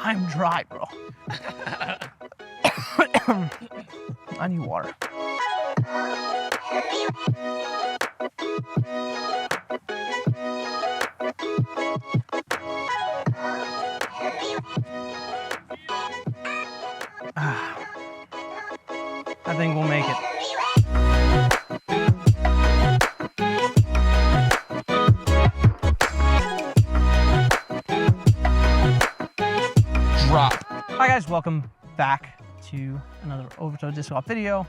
I'm dry, bro. I need water. I think we'll make it. Drop. Hi guys, welcome back to another Overthrow Disc Golf video.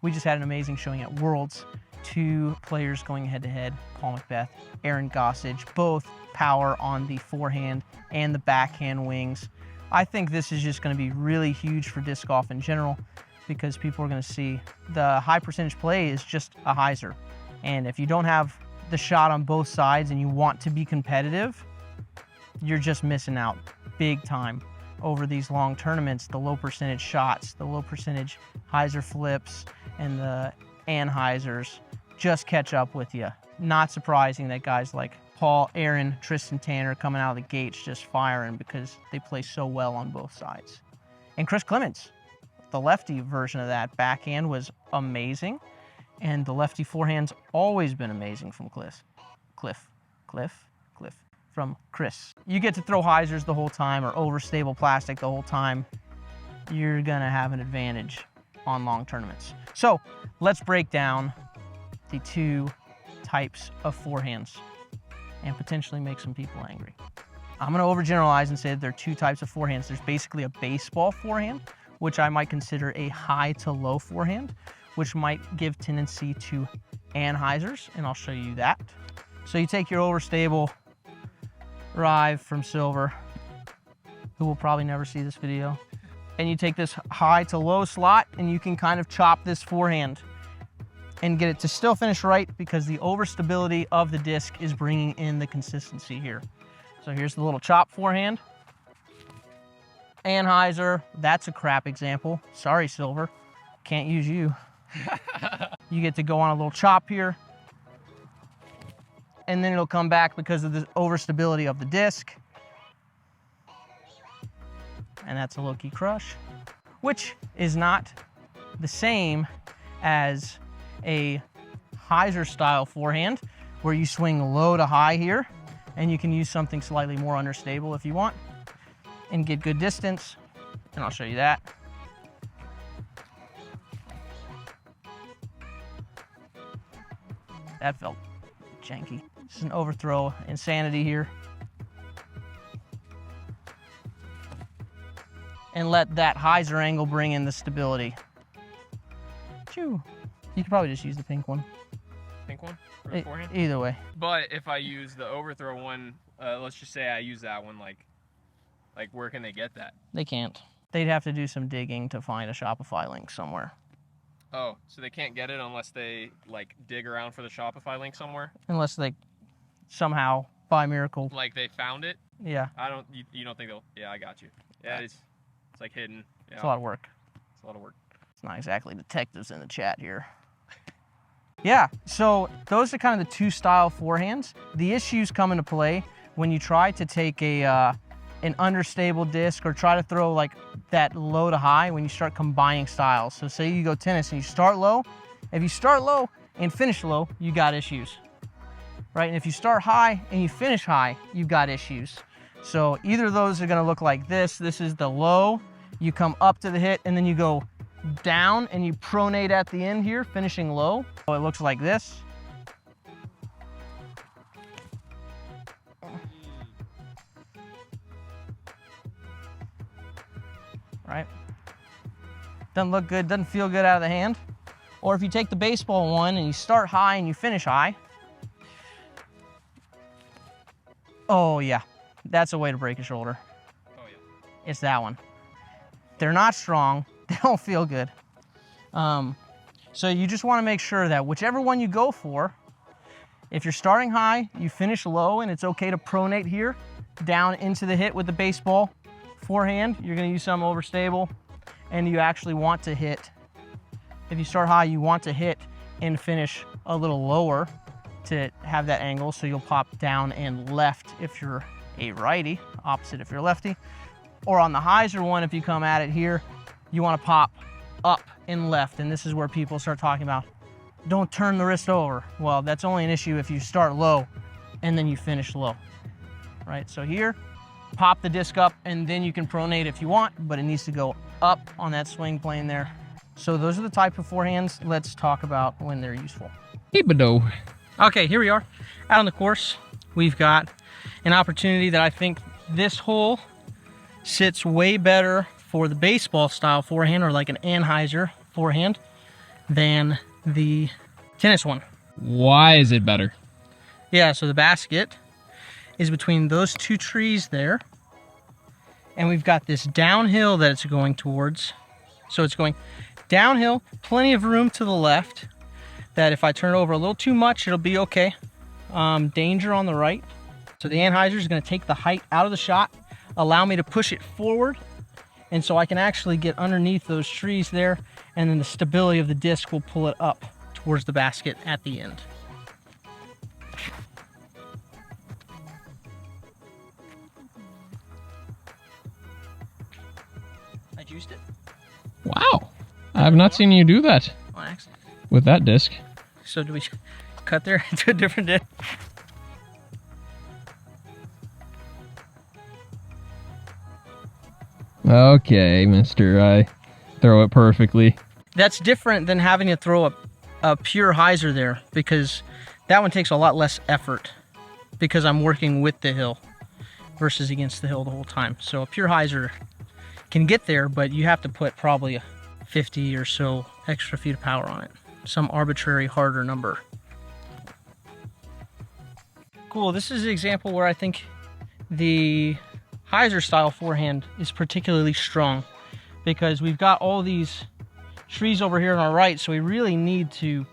We just had an amazing showing at Worlds. Two players going head to head, Paul Macbeth, Aaron Gossage, both power on the forehand and the backhand wings. I think this is just going to be really huge for disc golf in general because people are going to see the high percentage play is just a hyzer. And if you don't have the shot on both sides and you want to be competitive, you're just missing out big time over these long tournaments. The low percentage shots, the low percentage hyzer flips, and the anhyzers just catch up with you. Not surprising that guys like Paul, Aaron, Tristan Tanner coming out of the gates just firing because they play so well on both sides. And Chris Clements, the lefty version of that backhand was amazing, and the lefty forehand's always been amazing from Cliff. From Chris. You get to throw hyzers the whole time or overstable plastic the whole time, you're gonna have an advantage on long tournaments. So let's break down the two types of forehands and potentially make some people angry. I'm gonna overgeneralize and say that there are two types of forehands. There's basically a baseball forehand, which I might consider a high to low forehand, which might give tendency to anhyzers, and I'll show you that. So you take your overstable Rive from Silver, who will probably never see this video, and you take this high to low slot and you can kind of chop this forehand and get it to still finish right because the overstability of the disc is bringing in the consistency here. So here's the little chop forehand. Anhyzer, that's a crap example. Sorry, Silver, can't use you. You get to go on a little chop here, and then it'll come back because of the overstability of the disc. And that's a low-key crush, which is not the same as a hyzer style forehand where you swing low to high here, and you can use something slightly more understable if you want and get good distance, and I'll show you that. That felt janky. This is an overthrow insanity here. And let that hyzer angle bring in the stability. Choo. You could probably just use the pink one. Pink one for the forehand? Either way. But if I use the overthrow one, let's just say I use that one, like where can they get that? They can't. They'd have to do some digging to find a Shopify link somewhere. Oh, so they can't get it unless they like dig around for the Shopify link somewhere? Unless they somehow, by miracle. Like they found it? Yeah. You don't think they'll, yeah, I got you. Yeah, it's like hidden. Yeah. It's a lot of work. It's a lot of work. It's not exactly detectives in the chat here. Yeah, so those are kind of the two style forehands. The issues come into play when you try to take an understable disc or try to throw like that low to high when you start combining styles. So say you go tennis and you start low. If you start low and finish low, you got issues, right? And if you start high and you finish high, you've got issues. So either of those are gonna look like this. This is the low, you come up to the hit and then you go down and you pronate at the end here, finishing low. So it looks like this. Right? Doesn't look good, doesn't feel good out of the hand. Or if you take the baseball one and you start high and you finish high. Oh yeah, that's a way to break a shoulder. Oh yeah. It's that one. They're not strong, they don't feel good. So you just wanna make sure that whichever one you go for, if you're starting high, you finish low, and it's okay to pronate here, down into the hit with the baseball forehand. You're gonna use some overstable, and you actually want to hit, if you start high, you want to hit and finish a little lower to have that angle, so you'll pop down and left if you're a righty, opposite if you're lefty. Or on the hyzer one, if you come at it here, you want to pop up and left. And this is where people start talking about, don't turn the wrist over. Well, that's only an issue if you start low and then you finish low, right? So here, pop the disc up and then you can pronate if you want, but it needs to go up on that swing plane there. So those are the type of forehands. Let's talk about when they're useful. Okay, here we are out on the course. We've got an opportunity that I think this hole sits way better for the baseball style forehand, or like an Annyways forehand, than the tennis one. Why is it better? Yeah, so the basket is between those two trees there, and we've got this downhill that it's going towards. So it's going downhill, plenty of room to the left, that if I turn it over a little too much, it'll be okay. Danger on the right. So the Annyways is going to take the height out of the shot, allow me to push it forward, and so I can actually get underneath those trees there, and then the stability of the disc will pull it up towards the basket at the end. I juiced it. Wow. I have not seen you do that On accident. with that disc. So do we cut there into a different disc? Okay, mister, I throw it perfectly. That's different than having to throw a pure hyzer there, because that one takes a lot less effort because I'm working with the hill versus against the hill the whole time. So a pure hyzer can get there, but you have to put probably 50 or so extra feet of power on it. Some arbitrary harder number. Cool, this is an example where I think the hyzer style forehand is particularly strong, because we've got all these trees over here on our right, so we really need to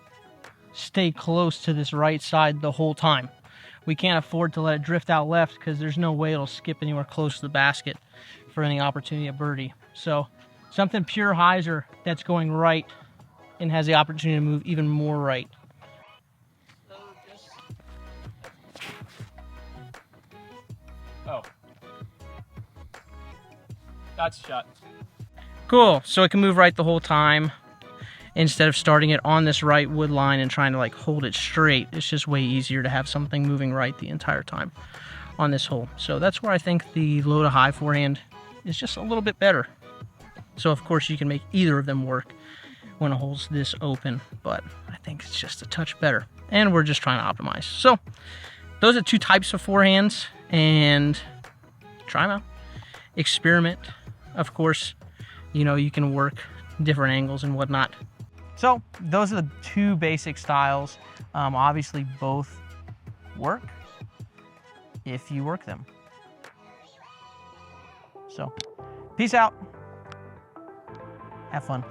stay close to this right side the whole time. We can't afford to let it drift out left, because there's no way it'll skip anywhere close to the basket for any opportunity at birdie. So something pure hyzer that's going right and has the opportunity to move even more right. Oh. That's shut. Cool, so it can move right the whole time instead of starting it on this right wood line and trying to like hold it straight. It's just way easier to have something moving right the entire time on this hole. So that's where I think the low to high forehand is just a little bit better. So of course you can make either of them work when a hole's this open, but I think it's just a touch better. And we're just trying to optimize. So those are two types of forehands, and try them out. Experiment. Of course, you know, you can work different angles and whatnot. So those are the two basic styles. Obviously both work if you work them. So peace out. Have fun.